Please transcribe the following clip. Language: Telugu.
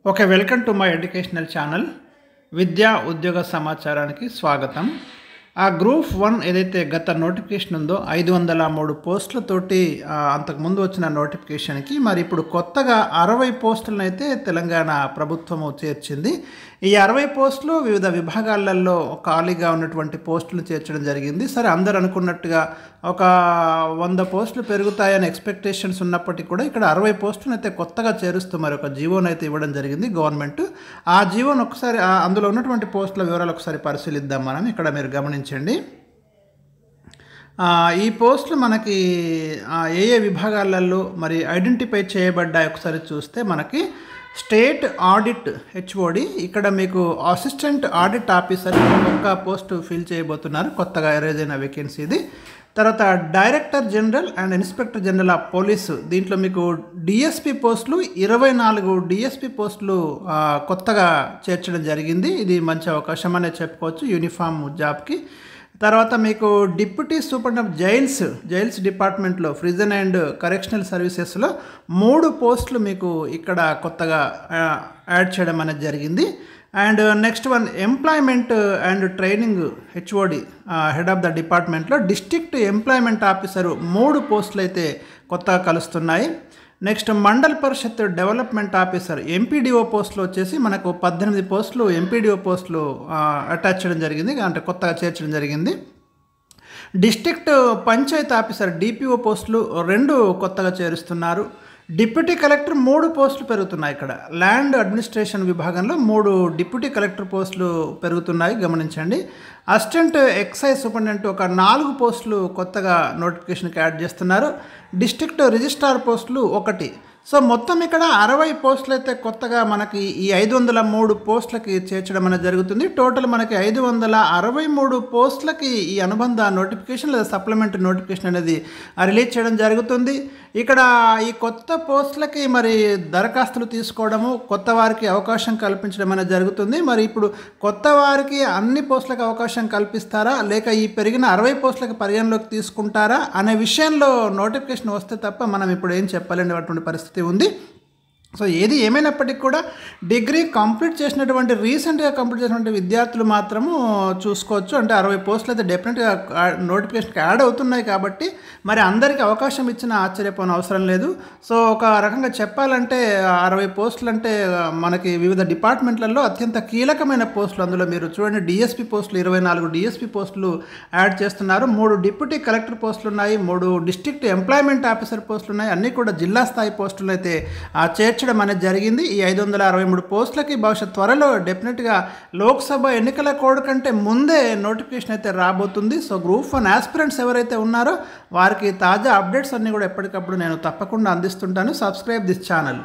Okay, welcome to my educational channel. విద్యా ఉద్యోగ సమాచారానికి స్వాగతం. ఆ గ్రూప్ 1 ఏదైతే గత నోటిఫికేషన్ ఉందో 503 పోస్టులతోటి అంతకుముందు వచ్చిన నోటిఫికేషన్కి మరి ఇప్పుడు కొత్తగా 60 పోస్టులను అయితే తెలంగాణ ప్రభుత్వము చేర్చింది. ఈ 60 పోస్టులు వివిధ విభాగాలలో ఖాళీగా ఉన్నటువంటి పోస్టులు చేర్చడం జరిగింది. సరే, అందరు అనుకున్నట్టుగా ఒక 100 పోస్టులు పెరుగుతాయని ఎక్స్పెక్టేషన్స్ ఉన్నప్పటికీ కూడా ఇక్కడ 60 పోస్టులను అయితే కొత్తగా చేరుస్తూ మరి ఒక జీవోను అయితే ఇవ్వడం జరిగింది గవర్నమెంట్. ఆ జీవోను ఒకసారి అందులో ఉన్నటువంటి పోస్టుల వివరాలు ఒకసారి పరిశీలిద్దాం. మనం ఇక్కడ మీరు గమనించండి. ఈ పోస్టులు మనకి ఏ ఏ విభాగాలలో మరి ఐడెంటిఫై చేయబడ్డాయి ఒకసారి చూస్తే మనకి స్టేట్ ఆడిట్ హెచ్ఓడి, ఇక్కడ మీకు అసిస్టెంట్ ఆడిట్ ఆఫీసర్ ఒక్క పోస్టు ఫిల్ చేయబోతున్నారు, కొత్తగా అరేంజ్ అయిన వేకెన్సీ ఇది. తర్వాత director general and inspector general of police, దీంట్లో మీకు డిఎస్పి పోస్టులు 24 డిఎస్పి పోస్టులు కొత్తగా చేర్చడం జరిగింది. ఇది మంచి అవకాశం అనే చెప్పుకోవచ్చు యూనిఫామ్ జాబ్కి. తర్వాత మీకు డిప్యూటీ సూపరింటెండెంట్ ఆఫ్ జైల్స్ డిపార్ట్మెంట్లో ప్రిజన్ అండ్ కరెక్షనల్ సర్వీసెస్లో 3 పోస్టులు మీకు ఇక్కడ కొత్తగా యాడ్ చేయడం అనేది జరిగింది. And next one employment and training HOD head of the డిపార్ట్మెంట్లో డిస్ట్రిక్ట్ ఎంప్లాయ్మెంట్ ఆఫీసరు 3 పోస్టులు అయితే కొత్తగా కలుస్తున్నాయి. నెక్స్ట్ మండల్ పరిషత్ డెవలప్మెంట్ ఆఫీసర్ ఎంపీడీఓ పోస్టులు వచ్చేసి మనకు 18 పోస్టులు ఎంపీడీఓ పోస్టులు అటాచ్ చేయడం జరిగింది, అంటే కొత్తగా చేర్చడం జరిగింది. డిస్ట్రిక్ట్ పంచాయత్ ఆఫీసర్ డిపిఓ పోస్టులు 2 కొత్తగా చేరుస్తున్నారు. డిప్యూటీ కలెక్టర్ 3 పోస్టులు పెరుగుతున్నాయి. ఇక్కడ ల్యాండ్ అడ్మినిస్ట్రేషన్ విభాగంలో 3 డిప్యూటీ కలెక్టర్ పోస్టులు పెరుగుతున్నాయి, గమనించండి. అసిస్టెంట్ ఎక్సైజ్ సూపరింటెండెంట్ ఒక 4 పోస్టులు కొత్తగా నోటిఫికేషన్కి యాడ్ చేస్తున్నారు. డిస్ట్రిక్ట్ రిజిస్ట్రార్ పోస్టులు 1. సో మొత్తం ఇక్కడ 60 పోస్టులు అయితే కొత్తగా మనకి ఈ 503 పోస్టులకి చేర్చడం అనేది జరుగుతుంది. టోటల్ మనకి 563 పోస్టులకి ఈ అనుబంధ నోటిఫికేషన్ లేదా సప్లిమెంటరీ నోటిఫికేషన్ అనేది రిలీజ్ చేయడం జరుగుతుంది. ఇక్కడ ఈ కొత్త పోస్టులకి మరి దరఖాస్తులు తీసుకోవడము, కొత్త వారికి అవకాశం కల్పించడం అనేది జరుగుతుంది. మరి ఇప్పుడు కొత్త వారికి అన్ని పోస్టులకు అవకాశం కల్పిస్తారా, లేక ఈ పెరిగిన 60 పోస్టులకు పరిగణలోకి తీసుకుంటారా అనే విషయంలో నోటిఫికేషన్ వస్తే తప్ప మనం ఇప్పుడు ఏం చెప్పలేనటువంటి పరిస్థితి ఉంది. సో ఏది ఏమైనప్పటికీ కూడా డిగ్రీ కంప్లీట్ చేసినటువంటి రీసెంట్గా కంప్లీట్ చేసినటువంటి విద్యార్థులు మాత్రము చూసుకోవచ్చు. అంటే 60 పోస్టులు అయితే డెఫినెట్గా నోటిఫికేషన్కి యాడ్ అవుతున్నాయి కాబట్టి మరి అందరికీ అవకాశం ఇచ్చిన ఆశ్చర్యపోని అవసరం లేదు. సో ఒక రకంగా చెప్పాలంటే 60 పోస్టులు అంటే మనకి వివిధ డిపార్ట్మెంట్లలో అత్యంత కీలకమైన పోస్టులు. అందులో మీరు చూడండి, డిఎస్పి పోస్టులు 24 డిఎస్పి పోస్టులు యాడ్ చేస్తున్నారు. 3 డిప్యూటీ కలెక్టర్ పోస్టులు ఉన్నాయి, 3 డిస్ట్రిక్ట్ ఎంప్లాయ్మెంట్ ఆఫీసర్ పోస్టులు ఉన్నాయి. అన్నీ కూడా జిల్లా స్థాయి పోస్టులు అయితే చేర్చడం అనేది జరిగింది. ఈ 563 పోస్టులకి భవిష్యత్ త్వరలో డెఫినెట్గా లోక్సభ ఎన్నికల కోడ్ కంటే ముందే నోటిఫికేషన్ అయితే రాబోతుంది. సో గ్రూప్ 1 ఆస్పిరెంట్స్ ఎవరైతే ఉన్నారో వారికి తాజా అప్డేట్స్ అన్నీ కూడా ఎప్పటికప్పుడు నేను తప్పకుండా అందిస్తుంటాను. Subscribe this channel.